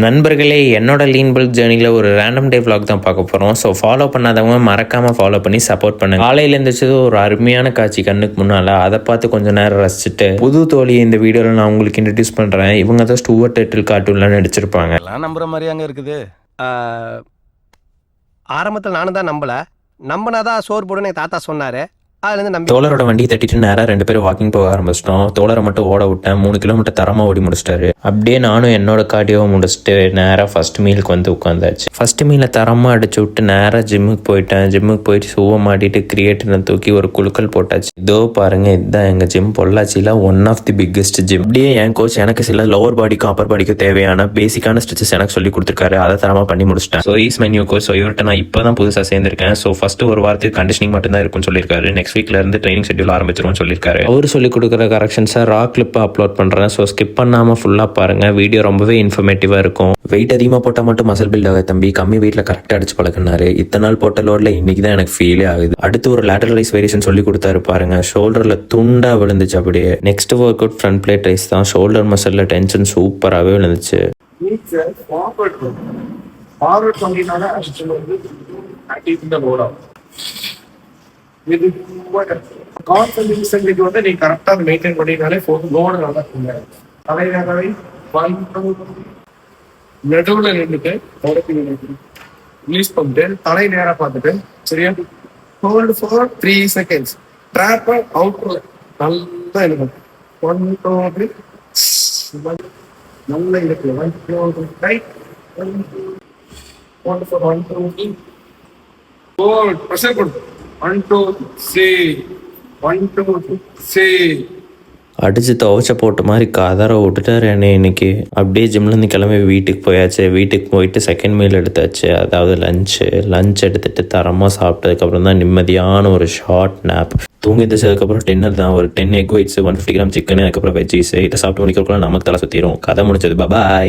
நண்பர்களே, என்னோட lean bulk ஜேர்னியில் ஒரு ரேண்டம் டே vlog தான் பார்க்க போகிறோம். ஸோ ஃபாலோ பண்ணாதவங்க மறக்காமல் ஃபாலோ பண்ணி சப்போர்ட் பண்ணுங்க. காலையில் எழுந்திரிச்சது ஒரு அருமையான காட்சி கண்ணுக்கு முன்னால், அதை பார்த்து கொஞ்சம் நேரம் ரசிச்சுட்டு புது தோழியை இந்த வீடியோவில் நான் உங்களுக்கு இன்ட்ரடியூஸ் பண்ணுறேன். இவங்க தான் ஸ்டூவர்ட் டைட்டில் கார்ட்டூன்லாம் நடிச்சிருப்பாங்க. எல்லாம் நம்புற மாதிரி அங்கே இருக்குது. ஆரம்பத்தில் நானும் தான் நம்பினாதான் சோறு போடுன்னு எங்கள் தாத்தா சொன்னார். அதுலேருந்து நம்பி தோழரோட வண்டியை தட்டிட்டு நேராக 2 பேரும் வாக்கிங் போக ஆரம்பிச்சிட்டோம். தோழரை மட்டும் ஓட விட்டேன். 3 கிலோமீட்டர் தரமாக ஓடி முடிச்சிட்டாரு. அப்படியே நானும் என்னோட கார்டியோவை முடிச்சுட்டு நேராக ஃபர்ஸ்ட் மீலுக்கு வந்து உட்காந்தாச்சு. ஃபர்ஸ்ட் மீலை தரமாக அடிச்சு விட்டு நேராக ஜிம்முக்கு போயிட்டேன். ஜிம்முக்கு போயிட்டு ஷூவை மாட்டிட்டு கிரியேட்டரை தூக்கி ஒரு குழுக்கள் போட்டாச்சு. இதோ பாருங்க, இதுதான் எங்கள் ஜிம். பொள்ளாச்சியில் one of the biggest gym. அப்படியே என் கோச் எனக்கு சில லோவர் பாடிக்கும் அப்பர் பாடிக்கும் தேவையான பேசிக்கான ஸ்ட்ரெச்சஸ் எனக்கு சொல்லி கொடுத்துருக்காரு. அதை தரமாக பண்ணி முடிச்சிட்டேன். So is my new coach. So இவர்கிட்ட நான் இப்போ தான் புதுசாக சேர்ந்திருக்கேன். ஸோ ஃபர்ஸ்ட் ஒரு வாரத்துக்கு கண்டிஷனிங் மட்டும்தான் இருக்குன்னு சொல்லியிருக்காரு. நெக்ஸ்ட் வீக்ல இருந்து ட்ரைனிங் ஷெட்யூல் ஆரம்பிச்சிரும்னு சொல்லியிருக்காரு. அவர் சொல்லி கொடுக்குற கரெக்ஷன்ஸை ரா கிளிப்பை அப்லோட் பண்ணுறேன். ஸோ ஸ்கிப் பண்ணாமல் ஃபுல்லாக பாருங்கள். வீடியோ ரொம்பவே இன்ஃபர்மேட்டிவாக இருக்கும். வெயிட் அதிகமாக போட்டால் மட்டும் மசில் பில்ட் ஆக தம்பி, கம்மி வெயிட்டில் கரெக்டாக அடிச்சு பழகினாரு. இத்தனை நாள் போட்ட லோடில் இன்னைக்கு தான் எனக்கு ஃபீலே ஆகுது. அடுத்து ஒரு லேட்டரல் ரைஸ் வேரியேஷன் சொல்லி கொடுத்தாரு பாருங்க. ஷோல்டரில் துண்டா விழுந்துச்சு. அப்படியே next work out front plate raise தான். ஷோல்டர் மசிலில் டென்ஷன் சூப்பராகவே விழுந்துச்சு. கான்சன்ட்ரேஷன் வந்து நீ கரெக்டா மெயின்டைன் பண்ணினாலே போதும். லோடு நல்லா இருக்குங்க. தலைநகரை நடுவுல நின்றுட்டு ரிலீஸ் பண்ணிட்டு தலை நேரா பார்த்துட்டு சரியா hold for 3 seconds. Drop out நல்லா இருக்கும். 1 2 3 நல்லா இருக்கு. 1 2 3 1 4 1 2 3 4 பிரஷர் கொடு. 1 2 3 1 2 3 அடிச்சு துவைச்ச போட்ட மாதிரி கதற விட்டுட்டாரு என்னை இன்னைக்கு. அப்படியே ஜிம்லேருந்து கிளம்பி வீட்டுக்கு போயாச்சு. வீட்டுக்கு போயிட்டு செகண்ட் மீல் எடுத்தாச்சு, அதாவது லஞ்ச் எடுத்துட்டு தரமாக சாப்பிட்டதுக்கப்புறம் தான் நிம்மதியான ஒரு ஷார்ட் நேப். தூங்கி எந்திரிச்சதுக்கப்புறம் டின்னர் தான். ஒரு 10 எக் ஒயிட்ஸ், 150 கிராம் சிக்கன், அதுக்கப்புறம் வெஜ்ஜீஸ். இதை சாப்பிட்டு முடிக்கிறதுக்குள்ள நமக்கு தலை சுற்றிடும். கதை முடிச்சது. பாய்.